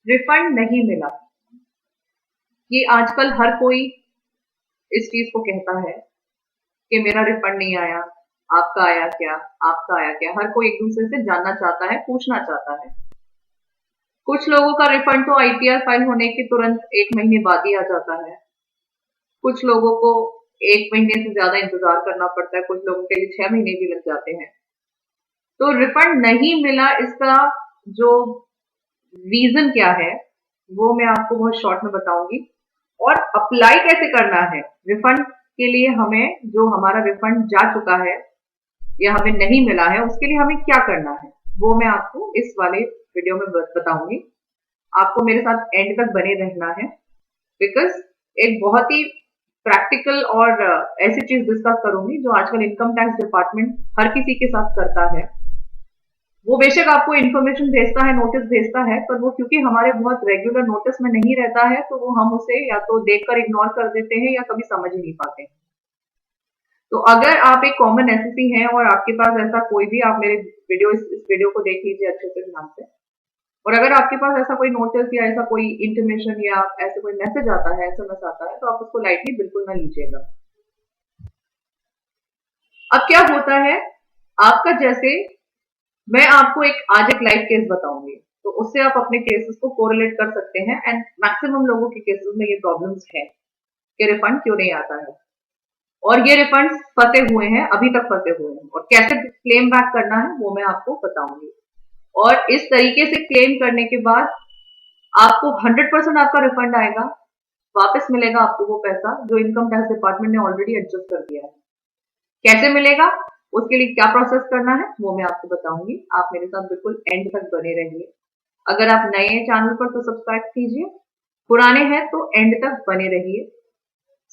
Refund नहीं मिला, ये आजकल हर कोई इस चीज को कहता है कि मेरा रिफंड नहीं आया, आपका आया क्या, आपका आया क्या। हर कोई एक दूसरे से जानना चाहता है, पूछना चाहता है। कुछ लोगों का रिफंड तो आईटीआर फाइल होने के तुरंत 1 महीने बाद ही आ जाता है। कुछ लोगों को 1 महीने से ज्यादा इंतजार करना पड़ता है, कुछ लोगों के लिए 6 महीने भी लग जाते हैं। तो रिफंड नहीं मिला, इसका जो रीजन क्या है वो मैं आपको बहुत शॉर्ट में बताऊंगी। और अप्लाई कैसे करना है रिफंड के लिए, हमें जो हमारा रिफंड जा चुका है या हमें नहीं मिला है उसके लिए हमें क्या करना है, वो मैं आपको इस वाले वीडियो में बताऊंगी। आपको मेरे साथ एंड तक बने रहना है, बिकॉज एक बहुत ही प्रैक्टिकल और ऐसी चीज डिस्कस करूंगी जो आजकल इनकम टैक्स डिपार्टमेंट हर किसी के साथ करता है। वो बेशक आपको इन्फॉर्मेशन भेजता है, नोटिस भेजता है, पर वो क्योंकि हमारे बहुत रेगुलर नोटिस में नहीं रहता है तो वो हम उसे या तो देखकर इग्नोर कर देते हैं या कभी समझ ही नहीं पाते हैं। तो अगर आप एक कॉमन एसएससी हैं और आपके पास ऐसा कोई भी, आप मेरे इस वीडियो को देख लीजिए अच्छे से ध्यान से, और अगर आपके पास ऐसा कोई नोटिस या ऐसा कोई इंटीमेशन या ऐसा कोई मैसेज आता है, एसएमएस आता है, तो आप उसको लाइटली बिल्कुल ना लीजिएगा। अब क्या होता है आपका, जैसे मैं आपको आज एक लाइव केस बताऊंगी, तो उससे आप अपने केसेस को कोरिलेट कर सकते हैं। एंड मैक्सिमम लोगों के केसेस में ये प्रॉब्लम्स है कि रिफंड क्यों नहीं आता है, और ये रिफंड फंसे हुए हैं, अभी तक फंसे हुए हैं, और कैसे क्लेम बैक करना है वो मैं आपको बताऊंगी। और इस तरीके से क्लेम करने के बाद आपको 100% आपका रिफंड आएगा, वापस मिलेगा आपको वो पैसा जो इनकम टैक्स डिपार्टमेंट ने ऑलरेडी एडजस्ट कर दिया है। कैसे मिलेगा, उसके लिए क्या प्रोसेस करना है वो मैं आपको बताऊंगी। आप मेरे साथ बिल्कुल एंड तक बने रहिए। अगर आप नए हैं चैनल पर तो सब्सक्राइब कीजिए, पुराने हैं तो एंड तक बने रहिए,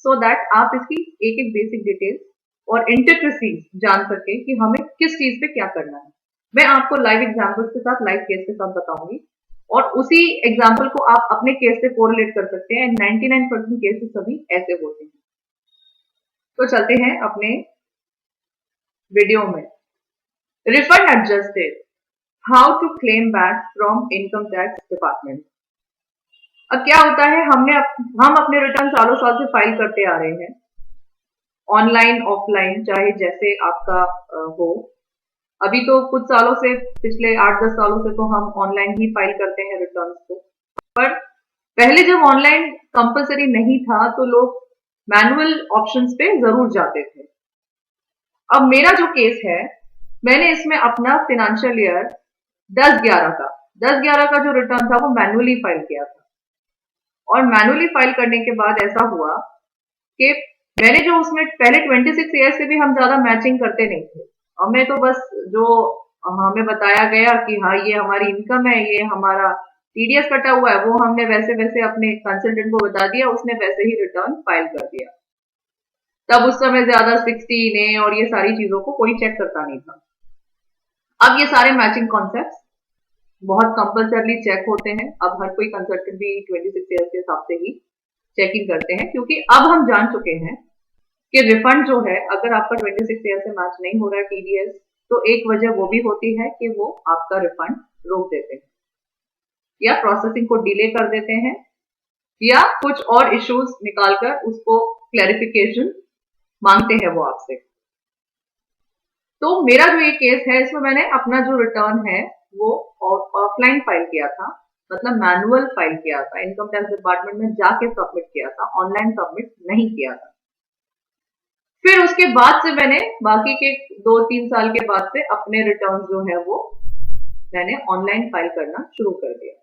सो दैट आप इसकी एक एक बेसिक डिटेल्स और इंट्रिकसीज जान सके कि हमें किस चीज पे क्या करना है। मैं आपको लाइव एग्जांपल्स के साथ, लाइव केस के साथ बताऊंगी, और उसी एग्जाम्पल को आप अपने केस से कोरिलेट कर सकते हैं। 99% केसेस सभी ऐसे होते हैं। तो चलते हैं अपने वीडियो में। Refund adjusted, how to claim back from income tax department. अब क्या होता है, हम अपने रिटर्न सालों साल से फाइल करते आ रहे हैं, ऑनलाइन ऑफलाइन चाहे जैसे आपका हो। अभी तो कुछ सालों से, पिछले 8-10 सालों से तो हम ऑनलाइन ही फाइल करते हैं रिटर्न्स को। पर पहले जब ऑनलाइन कंपलसरी नहीं था तो लोग मैनुअल ऑप्शंस पे जरूर जाते थे। अब मेरा जो केस है, मैंने इसमें अपना फिनेंशियल ईयर 10-11 का जो रिटर्न था वो मैनुअली फाइल किया था। और मैनुअली फाइल करने के बाद ऐसा हुआ कि मैंने जो उसमें पहले 26 ईयर से भी हम ज्यादा मैचिंग करते नहीं थे। हमें तो बस जो हमें बताया गया कि हाँ ये हमारी इनकम है, ये हमारा टीडीएस कटा हुआ है, वो हमने वैसे वैसे अपने कंसल्टेंट को बता दिया, उसने वैसे ही रिटर्न फाइल कर दिया। तब उस समय ज्यादा 16 और ये सारी चीजों को कोई चेक करता नहीं था। अब ये सारे मैचिंग कॉन्सेप्ट बहुत कंपल्सरली चेक होते हैं। अब हर कोई कंसल्टेंट भी 26 ईयर के हिसाब से ही चेकिंग करते हैं, क्योंकि अब हम जान चुके हैं कि रिफंड जो है, अगर आपका 26 ईयर से मैच नहीं हो रहा है टीडीएस, तो एक वजह वो भी होती है कि वो आपका रिफंड रोक देते हैं या प्रोसेसिंग को डिले कर देते हैं, या कुछ और इश्यूज निकालकर उसको क्लैरिफिकेशन मांगते हैं वो आपसे। तो मेरा जो ये केस है, इसमें मैंने अपना जो रिटर्न है वो ऑफलाइन फाइल किया था, मतलब मैनुअल फाइल किया था, इनकम टैक्स डिपार्टमेंट में जाके सबमिट किया था, ऑनलाइन सबमिट नहीं किया था। फिर उसके बाद से मैंने बाकी के 2-3 साल के बाद से अपने रिटर्न जो है वो मैंने ऑनलाइन फाइल करना शुरू कर दिया।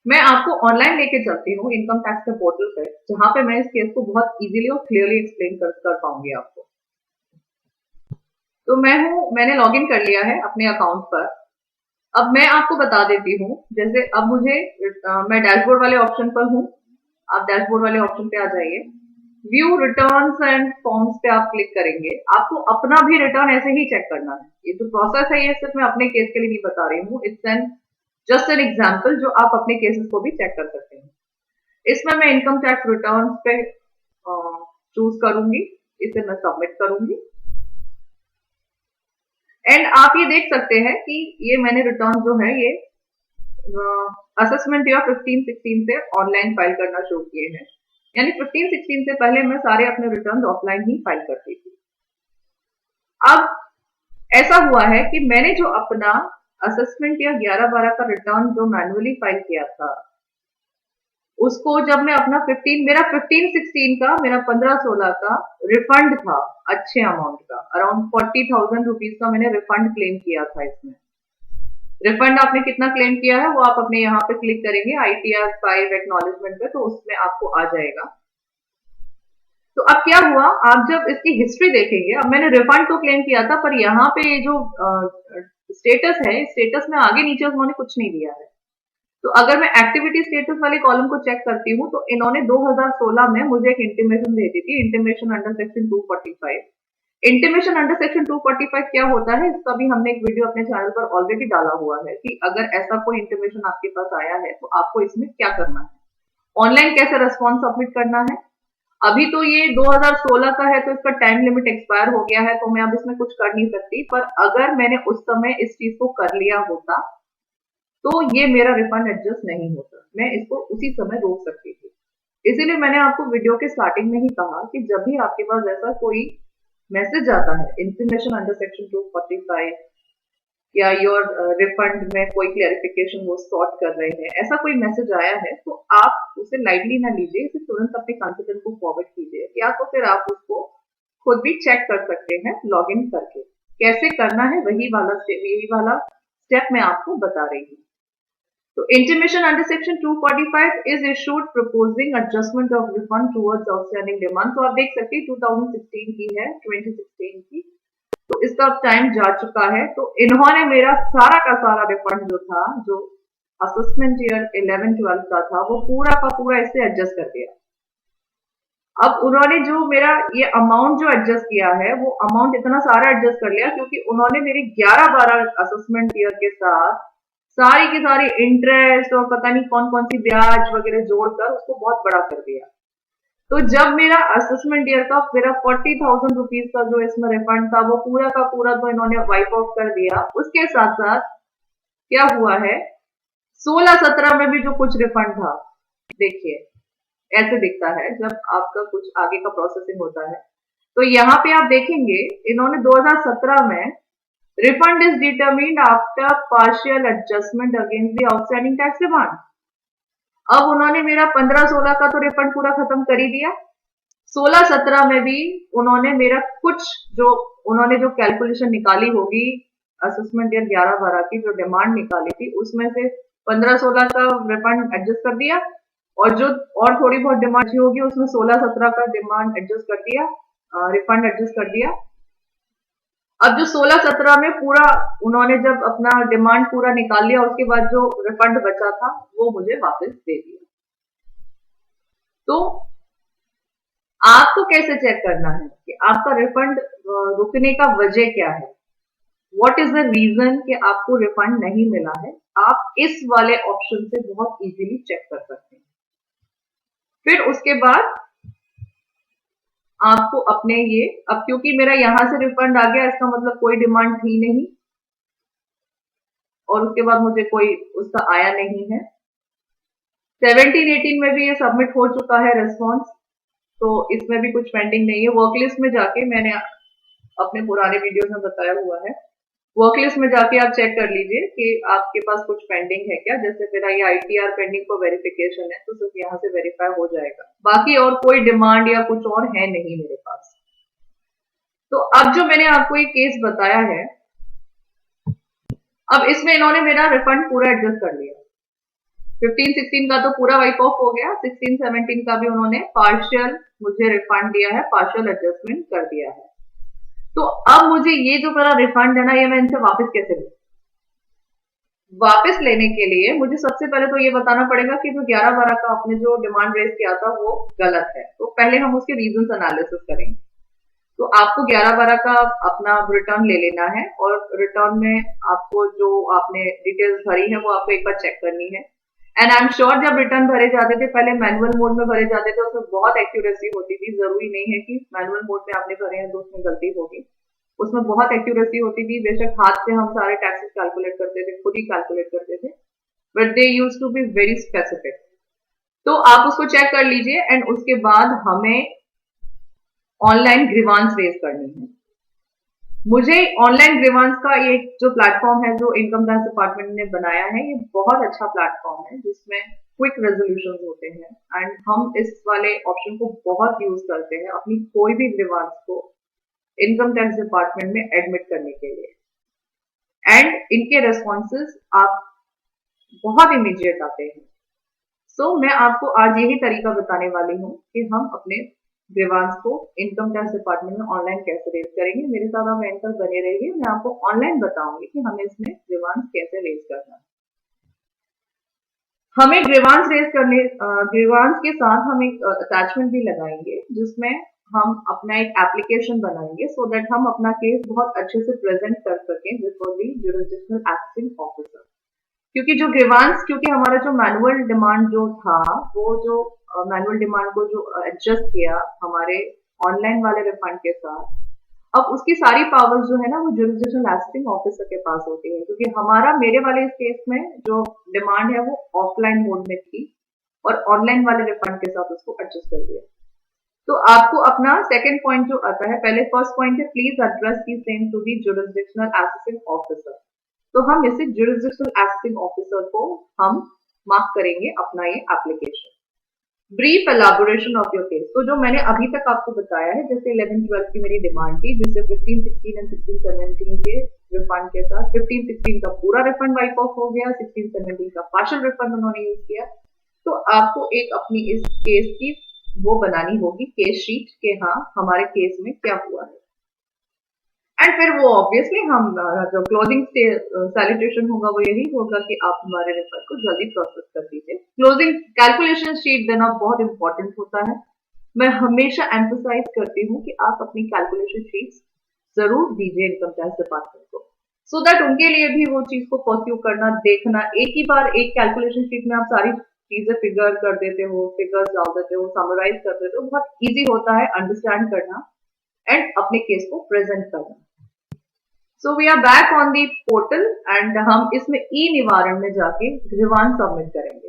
मैं आपको ऑनलाइन लेके चलती हूँ इनकम टैक्स के पोर्टल पे, जहां पे मैं इस केस को बहुत इजीली और क्लियरली एक्सप्लेन कर पाऊंगी आपको। तो मैंने लॉगिन कर लिया है अपने अकाउंट पर। अब मैं आपको बता देती हूँ, जैसे अब मैं डैशबोर्ड वाले ऑप्शन पर हूँ। आप डैशबोर्ड वाले ऑप्शन पे आ जाइए, व्यू रिटर्न्स एंड फॉर्म्स पे आप क्लिक करेंगे। आपको अपना भी रिटर्न ऐसे ही चेक करना है। ये जो प्रोसेस है ये सिर्फ मैं अपने केस के लिए नहीं बता रही हूँ, इट्स जस्ट एन एग्जाम्पल जो आप अपने केसेस को भी चेक कर सकते हैं। इसमें मैं इनकम टैक्स रिटर्न पे चूज करूंगी, इसे मैं सबमिट करूंगी। एंड आप ये देख सकते हैं कि ये मैंने रिटर्न जो है ये असेसमेंट ईयर 15-16 से ऑनलाइन फाइल करना शुरू किए हैं। यानी 15-16 से पहले मैं सारे अपने रिटर्न ऑफलाइन ही फाइल करती थी। अब ऐसा हुआ है कि मैंने जो अपना असेसमेंट या 11-12 का रिटर्न जो मैन्युअली फाइल किया था, उसको जब मैं अपना 15 मेरा 15-16 का, मेरा 15-16 का रिफंड था, अच्छे अमाउंट का, अराउंड 40,000 रुपीज का मैंने रिफंड क्लेम किया था। इसमें रिफंड आपने कितना क्लेम किया है वो आप अपने यहाँ पे क्लिक करेंगे ITR 5 एक्नॉलेजमेंट पे, तो उसमें आपको आ जाएगा। तो अब क्या हुआ, आप जब इसकी हिस्ट्री देखेंगे, अब मैंने रिफंड तो क्लेम किया था, पर यहाँ पे ये जो स्टेटस है, स्टेटस में आगे नीचे उन्होंने कुछ नहीं दिया है। तो अगर मैं एक्टिविटी स्टेटस वाले कॉलम को चेक करती हूँ, तो इन्होंने 2016 में मुझे एक इंटीमेशन भेजी थी, intimation under section 245। Intimation under section 245 क्या होता है, इसका भी हमने एक वीडियो अपने चैनल पर ऑलरेडी डाला हुआ है कि अगर ऐसा कोई इंटीमेशन आपके पास आया है तो आपको इसमें क्या करना है, ऑनलाइन कैसे रेस्पॉन्स सबमिट करना है। अभी तो ये 2016 का है, तो इसका टाइम लिमिट एक्सपायर हो गया है, तो मैं अब इसमें कुछ कर नहीं सकती। पर अगर मैंने उस समय इस चीज को कर लिया होता तो ये मेरा रिफंड एडजस्ट नहीं होता, मैं इसको उसी समय रोक सकती थी। इसीलिए मैंने आपको वीडियो के स्टार्टिंग में ही कहा कि जब भी आपके पास ऐसा कोई मैसेज आता है, इंफॉर्मेशन अंडर सेक्शन 245 या योर रिफंड में कोई क्लेरिफिकेशन वो सॉर्ट कर रहे हैं, ऐसा कोई मैसेज आया है, तो आप उसे लाइटली ना लीजिए, इसे तुरंत अपने कंसल्टेंट को फॉरवर्ड कीजिए, या तो फिर आप उसको खुद भी चेक कर सकते हैं लॉग इन करके। कैसे करना है वही वाला स्टेप मैं आपको बता रही हूँ। तो intimation under section 245 is issued proposing adjustment of refund towards outstanding demand. तो आप देख सकते हैं 2016 की है, 2016 की, तो इसका टाइम जा चुका है। तो इन्होंने मेरा सारा का सारा रिफंड जो था, जो असेसमेंट ईयर 11-12 का था, वो पूरा का पूरा इससे एडजस्ट कर दिया। अब उन्होंने जो मेरा ये अमाउंट जो एडजस्ट किया है, वो अमाउंट इतना सारा एडजस्ट कर लिया क्योंकि उन्होंने मेरी 11-12 असेसमेंट ईयर के साथ सारी की सारी इंटरेस्ट और पता नहीं कौन कौन सी ब्याज वगैरह जोड़कर उसको बहुत बड़ा कर दिया। तो जब मेरा असेसमेंट ईयर का मेरा 40,000 रुपीज का जो इसमें रिफंड था, वो पूरा का पूरा तो इन्होंने वाइप ऑफ कर दिया। उसके साथ साथ क्या हुआ है, 16-17 में भी जो कुछ रिफंड था, देखिए ऐसे दिखता है जब आपका कुछ आगे का प्रोसेसिंग होता है। तो यहाँ पे आप देखेंगे इन्होंने 2017 में refund is determined after partial adjustment against the outstanding tax demand. अब उन्होंने मेरा 15-16 का तो रिफंड पूरा खत्म कर ही दिया, 16-17 में भी उन्होंने मेरा कुछ जो कैलकुलेशन निकाली होगी असेसमेंट ईयर 11-12 की जो डिमांड निकाली थी, उसमें से 15-16 का रिफंड एडजस्ट कर दिया, और जो और थोड़ी बहुत डिमांड अच्छी होगी उसमें 16-17 का डिमांड एडजस्ट कर दिया, रिफंड एडजस्ट कर दिया। अब जो 16-17 में पूरा उन्होंने जब अपना डिमांड पूरा निकाल लिया, उसके बाद जो रिफंड बचा था वो मुझे वापस दे दिया। तो आपको कैसे चेक करना है कि आपका रिफंड रुकने का वजह क्या है, व्हाट इज द रीजन कि आपको रिफंड नहीं मिला है, आप इस वाले ऑप्शन से बहुत इजीली चेक कर सकते हैं। फिर उसके बाद आपको अपने अब क्योंकि मेरा यहां से रिफंड आ गया, इसका मतलब कोई डिमांड थी नहीं, और उसके बाद मुझे कोई उसका आया नहीं है। 17-18 में भी ये सबमिट हो चुका है रेस्पॉन्स, तो इसमें भी कुछ पेंडिंग नहीं है। वर्कलिस्ट में जाके मैंने अपने पुराने वीडियोस में बताया हुआ है, वर्कलिस्ट में जाके आप चेक कर लीजिए कि आपके पास कुछ पेंडिंग है क्या। जैसे मेरा ये ITR पेंडिंग फॉर वेरिफिकेशन है, तो सिर्फ यहाँ से वेरीफाई हो जाएगा, बाकी और कोई डिमांड या कुछ और है नहीं मेरे पास। तो अब जो मैंने आपको ये केस बताया है, अब इसमें इन्होंने मेरा रिफंड पूरा एडजस्ट कर लिया। 15-16 का तो पूरा वाइप ऑफ हो गया, 16-17 का भी उन्होंने पार्शियल मुझे रिफंड दिया है, पार्शियल एडजस्टमेंट कर दिया है। तो अब मुझे ये जो मेरा रिफंड है ना, ये मैं इनसे वापस कैसे लूं? वापस लेने के लिए मुझे सबसे पहले तो ये बताना पड़ेगा कि जो 11-12 का आपने जो डिमांड रेज किया था वो गलत है। तो पहले हम उसके रीजंस एनालिसिस करेंगे। तो आपको 11-12 का अपना रिटर्न ले लेना है, और रिटर्न में आपको जो आपने डिटेल्स भरी है वो आपको एक बार चेक करनी है। एंड आई एम श्योर जब रिटर्न भरे जाते थे पहले मैनुअल मोड में भरे जाते थे, उसमें बहुत एक्यूरेसी होती थी। जरूरी नहीं है कि मैनुअल मोड में आपने भरे हैं तो उसमें गलती होगी, उसमें बहुत एक्यूरेसी होती थी। बेशक हाथ से हम सारे टैक्सेस कैलकुलेट करते थे, खुद ही कैलकुलेट करते थे, but they use to be very specific. तो आप उसको चेक कर लीजिए एंड उसके बाद हमें ऑनलाइन ग्रीवांस रेज करनी है। मुझे ऑनलाइन ग्रीवांस का ये जो प्लेटफॉर्म है जो इनकम टैक्स डिपार्टमेंट ने बनाया है, ये बहुत अच्छा प्लेटफॉर्म है जिसमें क्विक रेजोल्यूशन होते हैं एंड हम इस वाले ऑप्शन को बहुत यूज करते हैं अपनी कोई भी ग्रीवांस को इनकम टैक्स डिपार्टमेंट में एडमिट करने के लिए एंड इनके रेस्पॉन्सेज आप बहुत इमीडिएट आते हैं। सो मैं आपको आज यही तरीका बताने वाली हूँ कि हम अपने ग्रीवांस को इनकम टैक्स डिपार्टमेंट में ऑनलाइन कैसे रेज करेंगे। मेरे साथ आप एंड तक बने रहिए, मैं आपको ऑनलाइन बताऊंगी कि हमें इसमें ग्रीवांस कैसे रेज करना है। हमें ग्रीवांस रेज करने ग्रीवांस के साथ हम एक अटैचमेंट भी लगाएंगे जिसमें हम अपना एक एप्लीकेशन बनाएंगे सो दैट हम अपना केस बहुत अच्छे से प्रेजेंट कर सकें before the jurisdictional assessing officer. क्योंकि हमारा जो मैनुअल डिमांड जो था वो जो मैनुअल डिमांड को जो एडजस्ट किया हमारे ऑनलाइन वाले रिफंड के साथ, अब उसकी सारी पावर्स जो है ना वो ज्यूरिसडिक्शनल एक्सेसिंग ऑफिसर के पास होती है, क्योंकि मेरे वाले इस केस में जो डिमांड है वो ऑफलाइन मोड में थी और ऑनलाइन वाले रिफंड के साथ उसको एडजस्ट कर दिया। तो आपको अपना सेकंड पॉइंट जो आता है, पहले फर्स्ट पॉइंट है please address the same to the jurisdictional assessing officer. तो हम इसे ज्यूरिसडिक्शनल एक्सेसिंग ऑफिसर को हम मार्क करेंगे अपना ये application. Brief elaboration of your case, तो जो मैंने अभी तक आपको बताया है, जैसे 11-12 की मेरी डिमांड थी जिससे 15-16 एंड 16-17 के रिफंड के साथ 15-16 का पूरा रिफंड वाइप ऑफ हो गया, 16-17 का पार्शियल रिफंड उन्होंने यूज किया। तो आपको एक अपनी इस केस की वो बनानी होगी केस शीट के हाँ हमारे केस में क्या हुआ है एंड फिर वो ऑब्वियसली हम जो क्लोजिंग सैल्यूटेशन होगा वो यही होगा कि आप हमारे रिफंड को जल्दी प्रोसेस कर दीजिए। क्लोजिंग कैलकुलेशन शीट देना बहुत इंपॉर्टेंट होता है। मैं हमेशा एम्फसाइज करती हूँ कि आप अपनी कैलकुलेशन शीट्स जरूर दीजिए इनकम टैक्स डिपार्टमेंट को, सो दैट उनके लिए भी वो चीज को परस्यू करना, देखना, एक ही बार एक कैलकुलेशन शीट में आप सारी चीजें फिगर कर देते हो, फिगर्स डाल देते हो, समराइज कर देते हो, बहुत इजी होता है अंडरस्टैंड करना एंड अपने केस को प्रेजेंट करना। So we are back on the portal and हम इसमें ई निवारण में जाके ग्रीवांस सबमिट करेंगे।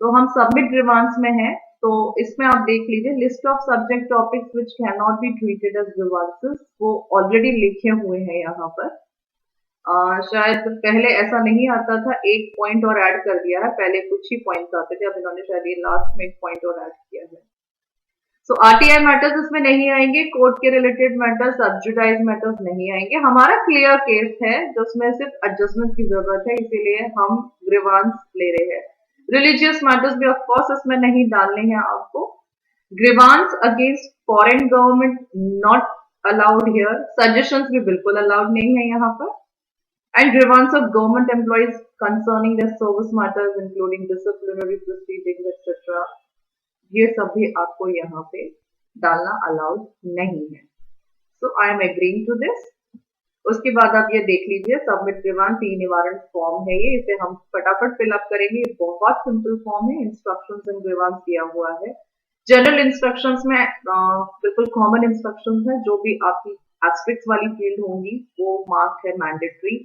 तो हम सबमिट ग्रीवांस में हैं, तो इसमें आप देख लीजिए list of subject topics which can not be treated as grievances, वो ऑलरेडी लिखे हुए हैं यहाँ पर। शायद पहले ऐसा नहीं आता था, एक पॉइंट और ऐड कर दिया है, पहले कुछ ही पॉइंट्स आते थे, अब इन्होंने शायद ये लास्ट में एक पॉइंट और ऐड किया है। सो आरटीआई मैटर्स इसमें नहीं आएंगे, कोर्ट के रिलेटेड मैटर्स, सब्जुडाइज मैटर्स नहीं आएंगे। हमारा क्लियर केस है जिसमें सिर्फ एडजस्टमेंट की जरूरत है, इसीलिए हम ग्रीवांस ले रहे हैं। रिलीजियस मैटर्स भी ऑफ कोर्स इसमें नहीं डालने हैं आपको। Grievance against foreign government not allowed here, suggestions भी बिल्कुल अलाउड नहीं है यहाँ पर। And grievance of government employees concerning their service matters including disciplinary proceedings etcetera, ये सब भी आपको यहाँ पे डालना अलाउड नहीं है। So I am agreeing to this. उसके बाद आप ये देख लीजिए सबमिट ग्रीवांस ई निवारण फॉर्म है ये, इसे हम फटाफट फिलअप करेंगे। बहुत सिंपल फॉर्म है, इंस्ट्रक्शंस एंड ग्रीवांस दिया हुआ है। जनरल इंस्ट्रक्शंस में बिल्कुल कॉमन इंस्ट्रक्शंस है, जो भी आपकी एस्पेक्ट्स वाली फील्ड होंगी वो मार्क है mandatory.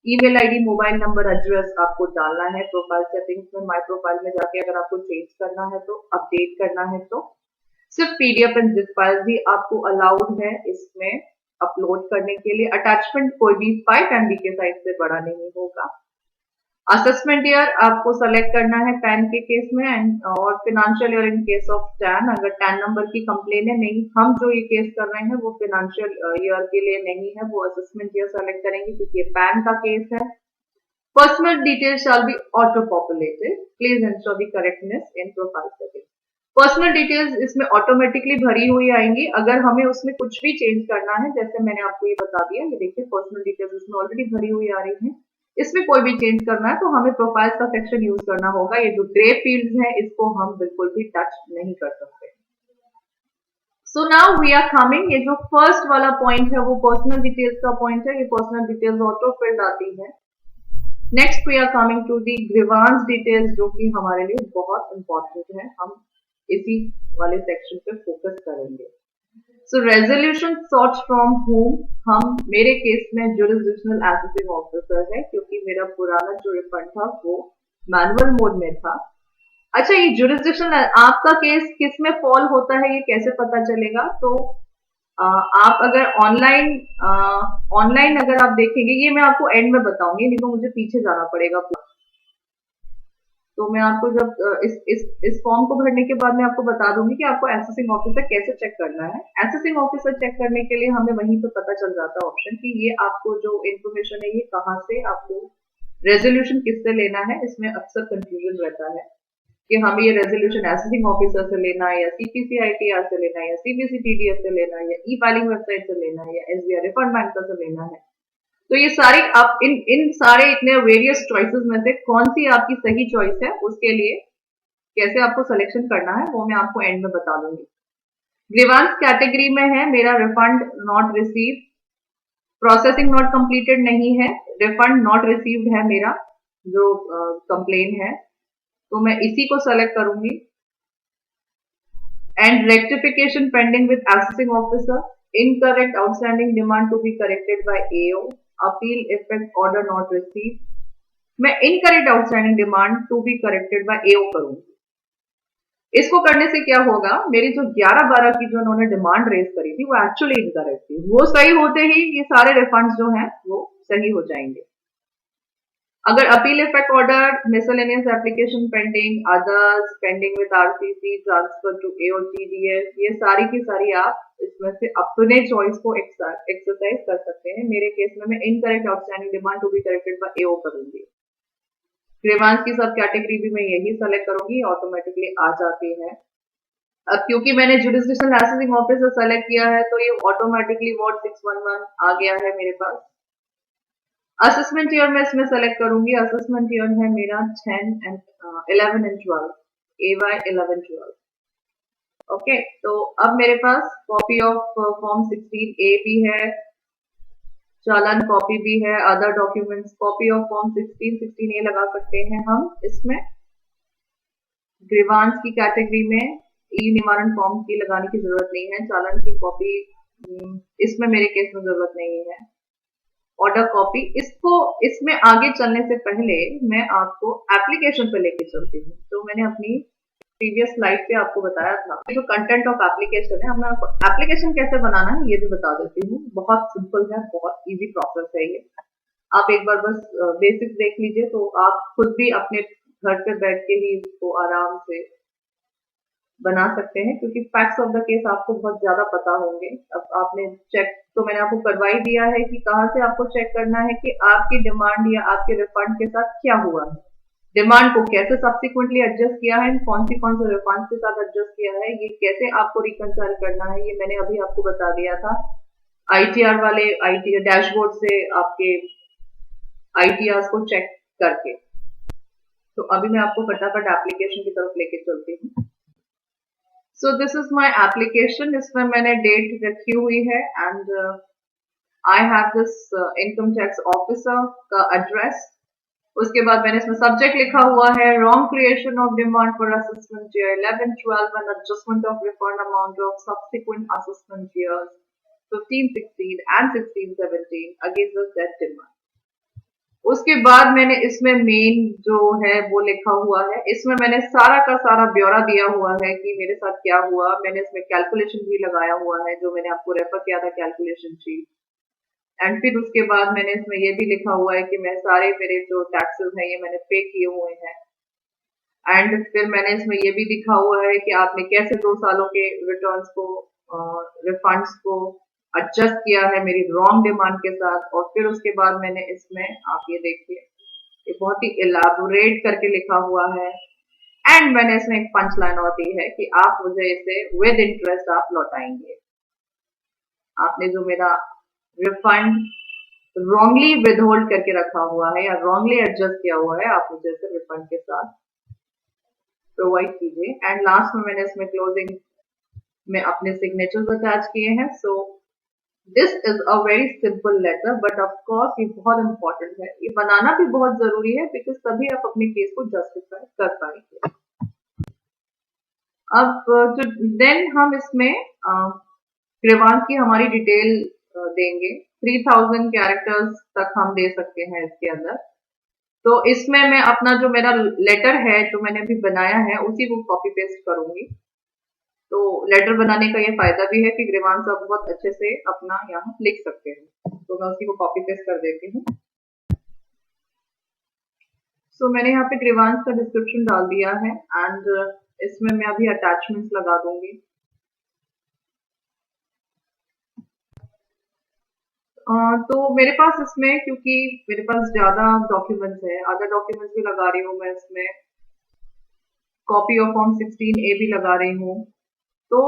Email ID, mobile number, address आपको डालना है। प्रोफाइल सेटिंग्स में माय प्रोफाइल में जाके अगर आपको चेंज करना है तो, अपडेट करना है तो, सिर्फ पीडीएफ एंड जिप फाइल भी आपको अलाउड है इसमें अपलोड करने के लिए। अटैचमेंट कोई भी 5 MB के साइज से बड़ा नहीं होगा। असेसमेंट ईयर आपको सेलेक्ट करना है पैन के केस में एंड और financial year in case of tan. अगर टैन नंबर की कंप्लेन है, नहीं, हम जो ये केस कर रहे हैं वो फिनेंशियल ईयर के लिए नहीं है, वो असेसमेंट ईयर सेलेक्ट करेंगे क्योंकि ये पैन का केस है। Personal details shall be auto populated, please ensure the correctness in profile setting. Personal details इसमें ऑटोमेटिकली भरी हुई आएंगी, अगर हमें उसमें कुछ भी चेंज करना है, जैसे मैंने आपको ये बता दिया, ये देखिए पर्सनल डिटेल्स इसमें ऑलरेडी भरी हुई आ रही है। इसमें कोई भी चेंज करना है तो हमें प्रोफाइल्स का सेक्शन यूज करना होगा। ये जो ग्रे फील्ड्स हैं इसको हम बिल्कुल भी टच नहीं कर सकते। So now we are coming, ये जो फर्स्ट वाला पॉइंट है वो पर्सनल डिटेल्स का पॉइंट है, ये पर्सनल डिटेल्स ऑटो फिल्ड आती है। Next we are coming to the grievance details, जो कि हमारे लिए बहुत इंपॉर्टेंट है, हम इसी वाले सेक्शन पे फोकस करेंगे। सो रेजोल्यूशन सॉट फ्रॉम होम, हम मेरे केस में जुरिसडिक्शनल एसेसिंग ऑफिसर है, क्योंकि मेरा पुराना जो रिफंड था वो मैनुअल मोड में था। अच्छा, ये जुरिसडिक्शन आपका केस किस में फॉल होता है ये कैसे पता चलेगा? तो आप अगर ऑनलाइन ऑनलाइन अगर आप देखेंगे, ये मैं आपको एंड में बताऊंगी, नहीं तो मुझे पीछे जाना पड़ेगा। तो मैं आपको जब इस फॉर्म को भरने के बाद मैं आपको बता दूंगी कि आपको एसेसिंग ऑफिसर कैसे चेक करना है। एसेसिंग ऑफिसर चेक करने के लिए हमें वहीं पे पता चल जाता है ऑप्शन कि ये आपको जो इन्फॉर्मेशन है ये कहाँ से आपको रेजोल्यूशन किससे लेना है। इसमें अक्सर कंफ्यूजन रहता है कि हमें ये रेजोल्यूशन एसेसिंग ऑफिसर से लेना है या सीपीसीआईटीआर से लेना है या सीबीसीटीडीएस से लेना है या ई फाइलिंग वेबसाइट से लेना है या एसबीआई रिफंड बैंक से लेना है। तो ये सारी आप इन इन सारे इतने वेरियस चॉइसेस में से कौन सी आपकी सही चॉइस है, उसके लिए कैसे आपको सिलेक्शन करना है वो मैं आपको एंड में बता दूंगी। ग्रीवांस कैटेगरी में है मेरा refund not receive, processing not completed नहीं है, रिफंड नॉट रिसीव्ड है मेरा जो कंप्लेन है, तो मैं इसी को सेलेक्ट करूंगी। And rectification pending with assessing officer, incorrect outstanding demand to be corrected by AO, appeal effect order not receive, मैं incorrect outstanding demand to be corrected by AO करूंगी। इसको करने से क्या होगा, मेरी जो 11-12 की जो उन्होंने डिमांड रेज करी थी वो एक्चुअली इनकरेक्ट थी, वो सही होते ही ये सारे रिफंड्स जो हैं वो सही हो जाएंगे। अगर appeal effect order, miscellaneous application pending, others pending with RCC, transfer to AO TDS, ये सारी की सारी आप इसमें से अपने चॉइस को एक्सरसाइज कर सकते हैं। मेरे केस में मैं incorrect outstanding demand to be corrected by AO करूंगी। ग्रीवांस की सब कैटेगरी भी मैं यही सेलेक्ट करूंगी, ऑटोमेटिकली आ जाती है। अब क्योंकि मैंने जुडिशल असेसिंग ऑफिसर सेलेक्ट किया है तो ये ऑटोमेटिकली वॉर्ड 611 आ गया है मेरे पास। असेसमेंट ईयर मैं इसमें सेलेक्ट करूंगी, असेसमेंट ईयर है मेरा 10 and 11 and 12, AY 11 12। ओके, तो अब मेरे पास कॉपी ऑफ फॉर्म 16A भी है, चालान कॉपी भी है, other documents, copy of form 16 लगा सकते हैं हम इसमें। ग्रीवांस की कैटेगरी में ई निवारण फॉर्म की लगाने की जरूरत नहीं है, चालान की कॉपी इसमें मेरे केस में जरूरत नहीं है। ऑर्डर कॉपी, इसको इसमें आगे चलने से पहले मैं आपको एप्लीकेशन पे लेके चलती हूँ। तो मैंने अपनी प्रीवियस स्लाइड पे आपको बताया था जो कंटेंट ऑफ एप्लीकेशन है, मैं आपको एप्लीकेशन कैसे बनाना है ये भी बता देती हूँ। बहुत सिंपल है, बहुत इजी प्रोसेस है ये। आप एक बार बस बेसिक्स देख लीजिए तो आप खुद भी अपने घर पे बैठ के ही इसको आराम से बना सकते हैं, क्योंकि फैक्ट्स ऑफ द केस आपको बहुत ज्यादा पता होंगे। अब आपने चेक तो मैंने आपको करवा ही दिया है कि कहाँ से आपको चेक करना है कि आपकी डिमांड या आपके रिफंड के साथ क्या हुआ है, डिमांड को कैसे सब्सिक्वेंटली एडजस्ट किया है, कौन से रिफंड के साथ एडजस्ट किया है, ये कैसे आपको रिकंसाइल करना है, ये मैंने अभी आपको बता दिया था आईटीआर वाले आईटी डैशबोर्ड से आपके आईटीआर को चेक करके। तो अभी मैं आपको फटाफट एप्लीकेशन की तरफ लेके चलती हूँ। सो दिस इज माय एप्लीकेशन, इसमें मैंने डेट रखी हुई है and I have this income tax officer का एड्रेस। उसके बाद मैंने इसमें सब्जेक्ट लिखा हुआ है wrong creation of demand for assessment year 11 12 and adjustment of refund amount of subsequent assessment years 15 16 and 16 17 against the set demand. उसके बाद मैंने इसमें मेन जो है वो लिखा हुआ है, इसमें मैंने सारा का सारा ब्यौरा दिया हुआ है कि मेरे साथ क्या हुआ। मैंने इसमें कैलकुलेशन भी लगाया हुआ है जो मैंने आपको रेफर किया था, कैलकुलेशन शीट। एंड फिर उसके बाद मैंने इसमें ये भी लिखा हुआ है कि मैं सारे मेरे जो टैक्सेस हैं ये मैंने पे किए हुए हैं। एंड फिर मैंने इसमें ये भी लिखा हुआ है कि आपने कैसे 2 सालों के रिटर्न्स को रिफंड्स को एडजस्ट किया है मेरी रॉन्ग डिमांड के साथ। और फिर उसके बाद मैंने इसमें आप ये देखिए ये बहुत ही इलाबोरेट करके लिखा हुआ है। एंड मैंने इसमें एक पंच लाइन और दी है कि आप मुझे इसे विद इंटरेस्ट आप लौटाएंगे। आपने जो मेरा रिफंड रॉन्गली विदहोल्ड करके रखा हुआ है या रॉन्गली एडजस्ट किया हुआ है, आप मुझे इसे रिफंड के साथ प्रोवाइड कीजिए। एंड लास्ट में मैंने इसमें क्लोजिंग में अपने सिग्नेचर्स अटैच किए हैं। So this is a very simple letter, but of course ये बहुत इंपॉर्टेंट है, ये बनाना भी बहुत जरूरी है बिकॉज तभी आप अपने केस को जस्टिफाई कर पाएंगे। अब तो देन हम इसमें ग्रीवांस की हमारी डिटेल देंगे। 3000 कैरेक्टर्स तक हम दे सकते हैं इसके अंदर। तो इसमें मैं अपना जो मेरा लेटर है जो मैंने अभी बनाया है उसी को कॉपी पेस्ट करूंगी। तो लेटर बनाने का ये फायदा भी है कि ग्रीवांस आप बहुत अच्छे से अपना यहाँ लिख सकते हैं। तो मैं उसी को कॉपी पेस्ट कर देती हूँ। सो मैंने यहाँ पे ग्रीवांस का डिस्क्रिप्शन डाल दिया है एंड इसमें मैं अभी अटैचमेंट्स लगा दूंगी। तो मेरे पास इसमें, क्योंकि मेरे पास ज्यादा डॉक्यूमेंट्स है, अदर डॉक्यूमेंट्स भी लगा रही हूँ मैं इसमें, कॉपी ऑफ फॉर्म 16A भी लगा रही हूँ। तो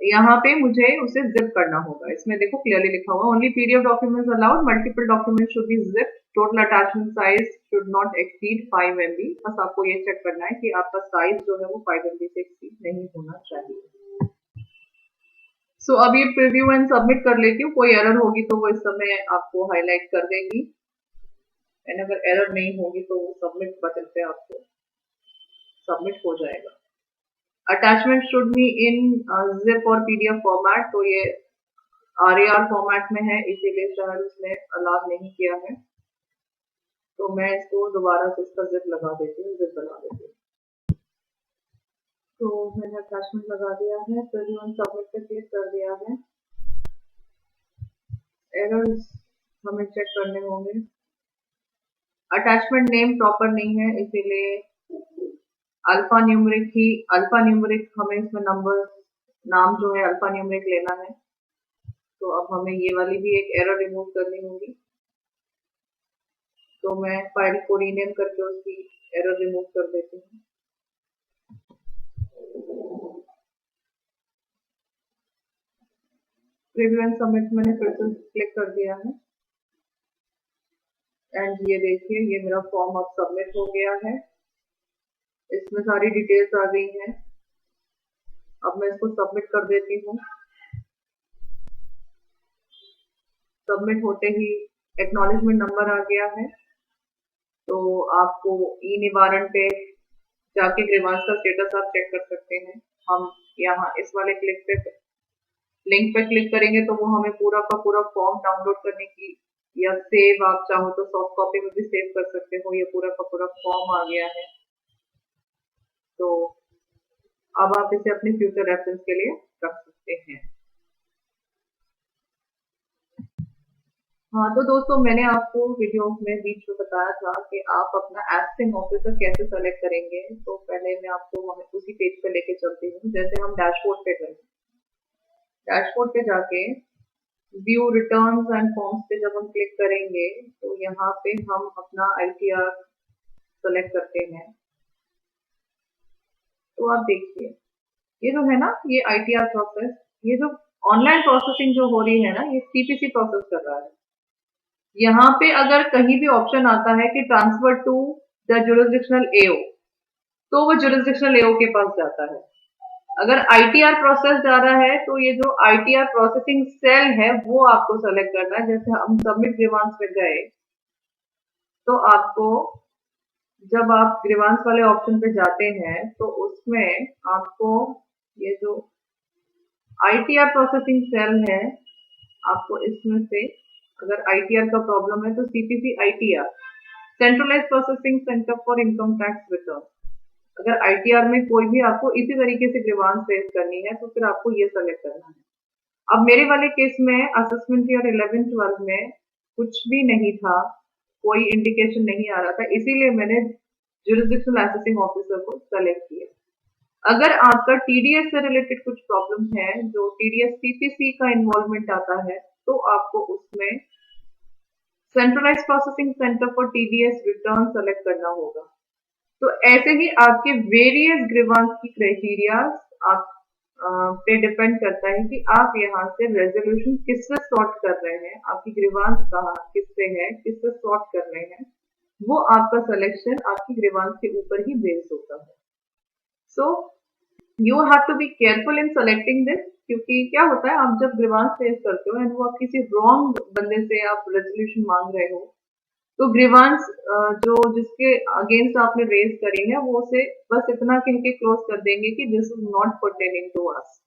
यहाँ पे मुझे उसे जिप करना होगा। इसमें देखो क्लियरली लिखा हुआ only PDF documents allowed, multiple document should be zip, total attachment size should not exceed 5 MB। बस आपको ये चेक करना है कि आपका साइज जो है वो 5 MB से एक्सीड नहीं होना चाहिए। सो अब ये प्रीव्यू एंड सबमिट कर लेती हूँ। कोई एरर होगी तो वो इस समय आपको हाईलाइट कर देगी, एंड अगर एरर नहीं होगी तो सबमिट बटन पे आपको सबमिट हो जाएगा। Attachment should be in zip और पीडीएफ फॉर्मेट, तो ये RAR फॉर्मेट में है इसीलिए शायद उसने अलाउ नहीं किया है। तो मैं इसको दोबारा से इसका जिप लगा देती हूँ, जिप बना देती हूँ। तो मैंने अटैचमेंट लगा दिया है, प्रीव्यू एंड सबमिट पे क्लिक कर दिया है। एरर्स हमें चेक करने होंगे। अटैचमेंट नेम प्रॉपर नहीं है इसीलिए अल्फा न्यूमरिक हमें इसमें नंबर नाम जो है अल्फा न्यूमरिक लेना है। तो अब हमें ये वाली भी एक एरर रिमूव करनी होगी। तो मैं फाइल को रीनेम करके उसकी एरर रिमूव कर देती हूँ। प्रीव्यू एंड सबमिट मैंने फिर से क्लिक कर दिया है एंड ये देखिए ये मेरा फॉर्म अब सबमिट हो गया है। इसमें सारी डिटेल्स आ गई हैं। अब मैं इसको सबमिट कर देती हूँ। सबमिट होते ही एक्नॉलेजमेंट नंबर आ गया है। तो आपको ई निवारण पे जाके ग्रीवांस का स्टेटस आप चेक कर सकते हैं। हम यहाँ इस वाले लिंक पे क्लिक करेंगे तो वो हमें पूरा का पूरा फॉर्म डाउनलोड करने की, या सेव आप चाहो तो सॉफ्ट कॉपी में भी सेव कर सकते हो। ये पूरा का पूरा फॉर्म आ गया है। तो अब आप इसे अपने फ्यूचर रेफरेंस के लिए रख सकते हैं। हाँ तो दोस्तों मैंने आपको वीडियो में बीच में बताया था कि आप अपना एस्टिंग ऑफिसर कैसे सेलेक्ट करेंगे। तो पहले मैं आपको उसी पेज पे लेके चलती हूँ। जैसे हम डैशबोर्ड पे गए, डैशबोर्ड पे जाके व्यू रिटर्न्स एंड फॉर्म्स पे जब हम क्लिक करेंगे तो यहाँ पे हम अपना ITR सेलेक्ट करते हैं। तो आप देखिए ये जो है ना, ये ITR प्रोसेस, ये जो ऑनलाइन प्रोसेसिंग जो हो रही है ना, ये CPC प्रोसेस कर रहा है। यहाँ पे अगर कहीं भी ऑप्शन आता है कि transfer to the jurisdictional AO, तो वो जुरिसडिक्शनल AO के पास जाता है। अगर ITR प्रोसेस जा रहा है तो ये जो ITR प्रोसेसिंग सेल है वो आपको सेलेक्ट करना है। जैसे हम सबमिट ग्रीवांस पे गए तो आपको, जब आप ग्रीवांस वाले ऑप्शन पे जाते हैं तो उसमें आपको ये जो ITR प्रोसेसिंग सेल है, आपको इसमें से अगर ITR का प्रॉब्लम है तो CPC ITR, centralise processing centre for income tax return, अगर ITR में कोई भी आपको इसी तरीके से ग्रीवांस फेस करनी है तो फिर आपको ये सेलेक्ट करना है। अब मेरे वाले केस में असेसमेंट ईयर 11-12 में कुछ भी नहीं था, कोई इंडिकेशन नहीं आ रहा था, इसीलिए मैंने जुरिसडिक्शनल असेसिंग ऑफिसर को सेलेक्ट किया। अगर आपका TDS से रिलेटेड कुछ प्रॉब्लम है, जो TDS CPC का इन्वॉल्वमेंट आता है, तो आपको उसमें centralise processing centre for TDS return select करना होगा। तो ऐसे ही आपके वेरियस ग्रीवांस की क्राइटेरिया आप पे डिपेंड करता है कि आप यहाँ से रेजोल्यूशन किससे सॉर्ट कर रहे हैं, आपकी ग्रीवांस कहाँ किससे है, किससे सॉर्ट कर रहे हैं, वो आपका सिलेक्शन आपकी ग्रीवांस के ऊपर ही बेस्ड होता है। So you have to be careful in selecting this, क्योंकि क्या होता है आप जब ग्रीवांस फेस करते हो एंड वो आप किसी रॉन्ग बंदे से आप रेजोल्यूशन मांग रहे हो, तो ग्रीवांस जो जिसके अगेंस्ट आपने रेज करी है वो उसे बस इतना कह के क्लोज कर देंगे कि this is not pertaining to us,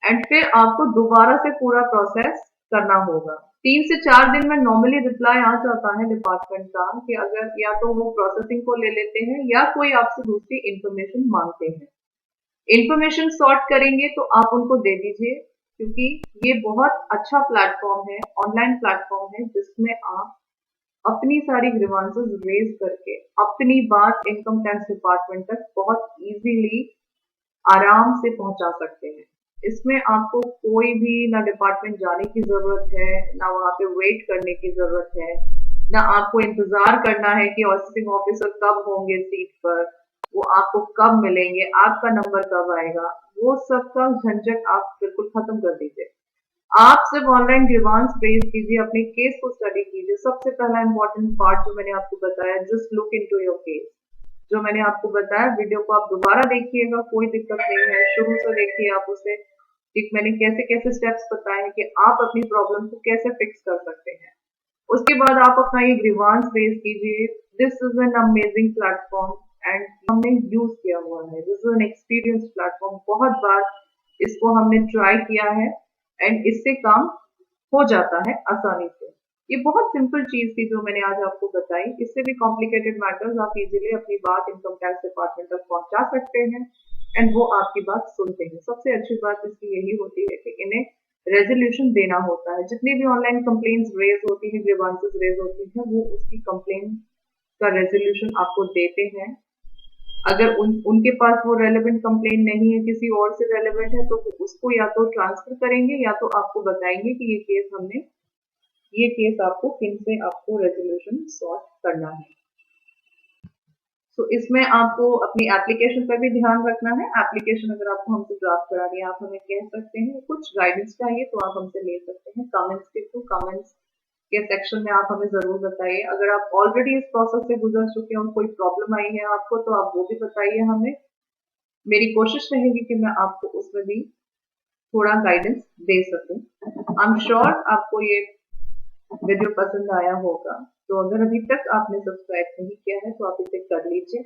and फिर आपको दोबारा से पूरा प्रोसेस करना होगा। 3 से 4 दिन में नॉर्मली रिप्लाई आ जाता है डिपार्टमेंट का कि अगर या तो वो प्रोसेसिंग को ले लेते हैं या कोई आपसे दूसरी इंफॉर्मेशन मांगते हैं। इंफॉर्मेशन सॉर्ट करेंगे तो आप उनको दे दीजिए, क्योंकि ये बहुत अच्छा प्लेटफॉर्म है, ऑनलाइन प्लेटफॉर्म है, जिसमें आप अपनी सारी ग्रीवांसेस रेज करके अपनी बात इनकम टैक्स डिपार्टमेंट तक बहुत इजीली आराम से पहुंचा सकते हैं। इसमें आपको कोई भी ना डिपार्टमेंट जाने की जरूरत है, ना वहां पे वेट करने की जरूरत है, ना आपको इंतजार करना है कि ऑफिसिंग ऑफिसर कब होंगे सीट पर, वो आपको कब मिलेंगे, आपका नंबर कब आएगा। वो सब का झंझट आप बिल्कुल खत्म कर दीजिए। आप सिर्फ ऑनलाइन ग्रीवांस रेज कीजिए, अपने केस को स्टडी कीजिए। सबसे पहला इंपॉर्टेंट पार्ट जो मैंने आपको बताया, just look into your case. जो मैंने आपको बताया, वीडियो को आप दोबारा देखिएगा, कोई दिक्कत नहीं है, शुरू से देखिए आप उसे। कि मैंने कैसे कैसे स्टेप्स बताए हैं कि आप अपनी प्रॉब्लम को कैसे फिक्स कर सकते हैं। उसके बाद आप अपना ये ग्रीवांस रेज कीजिए। This is an amazing platform and हमने यूज किया हुआ है। This is an experience platform, बहुत बार इसको हमने ट्राई किया है एंड इससे काम हो जाता है आसानी से। ये बहुत सिंपल चीज थी जो मैंने आज आपको बताई। इससे भी कॉम्प्लिकेटेड मैटर्स आप इजीली अपनी बात इनकम टैक्स डिपार्टमेंट तक पहुंचा सकते हैं एंड वो आपकी बात सुनते हैं। सबसे अच्छी बात इसकी यही होती है कि इन्हें रेजोल्यूशन देना होता है। जितनी भी ऑनलाइन कंप्लेंट्स रेज होती है, ग्रीवांसेस रेज होती है, वो उसकी कंप्लेंट का रेजोल्यूशन आपको देते हैं। अगर उनके पास वो रेलेवेंट कंप्लेंट नहीं है, किसी और से रेलेवेंट है, तो उसको या तो ट्रांसफर करेंगे या तो आपको बताएंगे कि ये केस आपको किन से आपको रेजोल्यूशन सॉर्ट करना है। तो इसमें आपको अपनी एप्लीकेशन पर भी ध्यान रखना है। एप्लीकेशन अगर आपको हमसे ड्राफ्ट करानी है, आप हमें कह सकते हैं। कुछ गाइडेंस चाहिए तो आप हमसे ले सकते हैं कमेंट्स के थ्रू। कमेंट्स के सेक्शन में आप हमें जरूर बताइए। अगर आप ऑलरेडी इस प्रोसेस से गुजर चुके हैं और कोई प्रॉब्लम आई है आपको, तो आप वो भी बताइए हमें। मेरी कोशिश रहेगी कि मैं आपको उसमें भी थोड़ा गाइडेंस दे सकूं। आई एम श्योर आपको ये वीडियो पसंद आया होगा। तो अगर अभी तक आपने सब्सक्राइब नहीं किया है तो आप इसे कर लीजिए।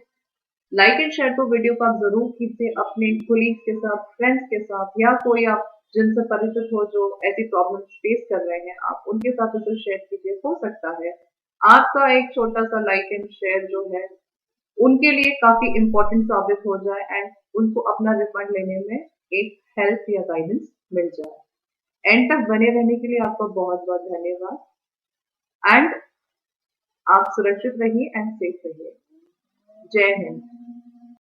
लाइक एंड शेयर तो वीडियो को आप जरूर कीजिए अपने कोलीग्स के साथ, फ्रेंड्स के साथ, या कोई आप जिनसे परिचित हो जो ऐसी प्रॉब्लम फेस कर रहे हैं, आप उनके साथ इसे शेयर कीजिए। हो सकता है आपका एक छोटा सा लाइक एंड शेयर जो है उनके लिए काफी इंपॉर्टेंट साबित हो जाए एंड उनको अपना रिफंड लेने में एक हेल्प या गाइडेंस मिल जाए। एंड तक बने रहने के लिए आपका बहुत बहुत धन्यवाद एंड आप सुरक्षित रहिए एंड सेफ रहिए। जय हिंद।